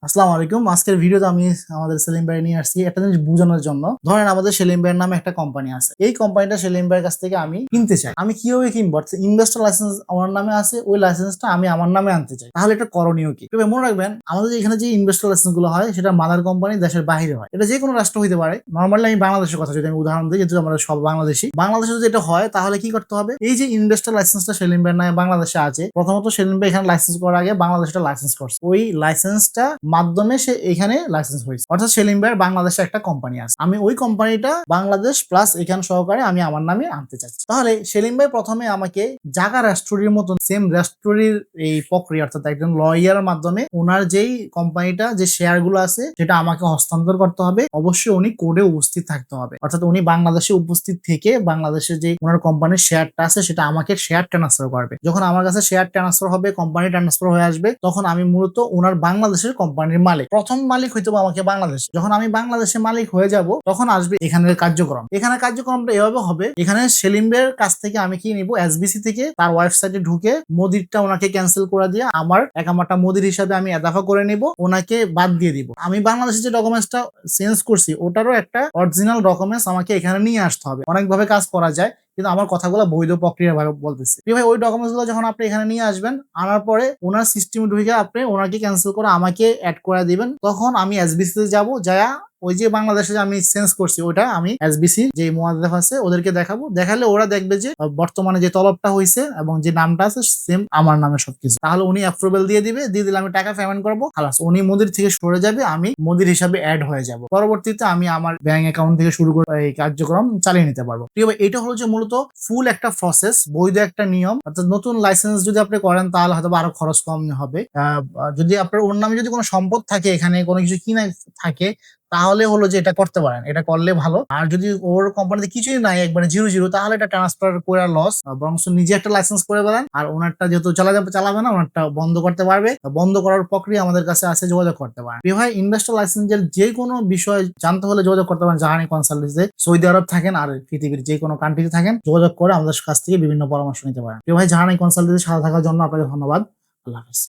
আসসালামু আলাইকুম। আজকের ভিডিওতে আমি আমাদের সেলিম ভাই নিয়ে আসছি একটা জিনিস বোঝানোর জন্য। ধরেন আমাদের সেলিম ভাইয়ের নামে একটা কোম্পানি আছে। এই কোম্পানিটা সেলিম ভাইয়ের কাছ থেকে আমি কিনতে চাই। আমি কিভাবে কিনবো? ইনভেস্টর লাইসেন্স আমার নামে আছে, ওই লাইসেন্সটা আমি আমার নামে আনতে চাই। তাহলে এটা করণীয় কি? তবে মনে রাখবেন, আমাদের এখানে যে ইনভেস্টর লাইসেন্স গুলো হয় সেটা মাদার কোম্পানি দেশের বাইরে হয়। এটা যে কোনো রাষ্ট্র হইতে পারে। নর্মালি আমি বাংলাদেশের কথা যদি আমি উদাহরণ দিই, যেহেতু আমরা সব বাংলাদেশি, বাংলাদেশে যদি এটা হয় তাহলে কি করতে হবে? এই যে ইনভেস্টর লাইসেন্সটা সেলিম ভাইয়ের নামে বাংলাদেশে আছে, প্রথমত সেলিম ভাই এখানে লাইসেন্স করার আগে বাংলাদেশটা লাইসেন্স করছে। ওই লাইসেন্সটা মাধ্যমে সে এখানে লাইসেন্স হয়েছে। অর্থাৎ সেলিম ভাইয়ের বাংলাদেশে একটা কোম্পানি আছে, আমি ওই কোম্পানিটা বাংলাদেশ প্লাস এখানে সহকারে আমি আমার নামে আনতে চাচ্ছি। তাহলে সেলিম ভাই প্রথমে আমাকে জাগা রেস্টোরির মতন সেম রেস্টোরির এই প্রক্রিয়া, অর্থাৎ একজন লয়ারের মাধ্যমে ওনার যেই কোম্পানিটা যে শেয়ার গুলো আছে সেটা আমাকে হস্তান্তর করতে হবে। অবশ্যই উনি কোর্টে উপস্থিত থাকতে হবে, অর্থাৎ উনি বাংলাদেশে উপস্থিত থেকে বাংলাদেশে যে ওনার কোম্পানির শেয়ারটা আছে সেটা আমাকে শেয়ার ট্রান্সফার করবে। যখন আমার কাছে শেয়ার ট্রান্সফার হবে, কোম্পানি ট্রান্সফার হয়ে আসবে, তখন আমি মূলত ওনার বাংলাদেশের কোম্পানির মালিক। প্রথম মালিক হইতে হবে আমাকে বাংলাদেশ। যখন আমি বাংলাদেশে মালিক হয়ে যাব, তখন আসবে এখানের কার্যক্রম। এখানে কার্যক্রমটা এভাবে হবে, এখানে সেলিম ভাইয়ের কাছ থেকে আমি কি নিব? এসবিসি থেকে তার ওয়েবসাইটে ঢুকে মোদিরটা ওনাকে ক্যান্সেল করে দিয়ে আমার একামারটা মোদির হিসাবে আমি এদাফা করে নিব, ওনাকে বাদ দিয়ে দিব। আমি বাংলাদেশে যে ডকুমেন্টসটা চেঞ্জ করছি ওটারও একটা অরিজিনাল ডকুমেন্টস আমাকে এখানে নিয়ে আসতে হবে। অনেকভাবে কাজ করা যায়, কিন্তু আমার কথাগুলো বৈধ প্রক্রিয়া ভাবে বলতেছি। ভাই ওই ডকুমেন্টস গুলো যখন আপনি এখানে নিয়ে আসবেন, আনার পরে ওনার সিস্টেমে ঢুকে আপনি ওনাকে ক্যান্সেল করে আমাকে অ্যাড করে দিবেন। তখন আমি এসবিসি তে যাবো, যায়া ওই যে বাংলাদেশে যে আমি চেঞ্জ করছি ওটা আমি এসবিসি যে মুয়াজ্জেফ আছে ওদেরকে দেখাবো। দেখালে ওরা দেখবে যে বর্তমানে যে তলবটা হয়েছে এবং যে নামটা আছে সেম আমার নামে সবকিছু। তাহলে উনি অ্যাপ্রুভাল দিয়ে দিবে, দিয়ে দিলে আমি টাকা পেমেন্ট করবো, খালাস উনি মোদির থেকে সরে যাবে, আমি মোদির হিসাবে অ্যাড হয়ে যাব। পরবর্তীতে আমি আমার ব্যাংক অ্যাকাউন্ট থেকে শুরু করে এই কার্যক্রম চালিয়ে নিতে পারবো। ঠিক আছে, এটা হলো যে মূলত ফুল একটা প্রসেস, বৈধ একটা নিয়ম। অর্থাৎ নতুন লাইসেন্স যদি আপনি করেন তাহলে হয়তো আরো খরচ কম হবে। যদি আপনার ওর নামে যদি কোনো সম্পদ থাকে, এখানে কোনো কিছু কিনা থাকে, তাহলে হলো যে এটা করতে পারেন, এটা করলে ভালো। আর যদি ওর কোম্পানিতে কিছুই নাই, একবারে জিরো জিরো, তাহলে এটা ট্রান্সফার করে লস। বরং নিজে একটা লাইসেন্স করে বলেন, আর ওনারটা যেহেতু চালাবে না, ওনারটা বন্ধ করতে পারবে। বন্ধ করার প্রক্রিয়া আমাদের কাছে আছে, যোগাযোগ করতে পারেন। ভাই ইনভেস্টর লাইসেন্সের যে কোনো বিষয় জানতে হলে যোগাযোগ করতে পারেন জাহানি কনসালটেন্সিতে। সৌদি আরব থাকেন আর পৃথিবীর যে কোনো কান্ট্রিতে থাকেন, যোগাযোগ করে আমাদের কাছ থেকে বিভিন্ন পরামর্শ নিতে পারেন। ভাই জাহানি কনসালটেন্সির সাথে থাকার জন্য আপনাকে ধন্যবাদ। আল্লাহ হাফেজ।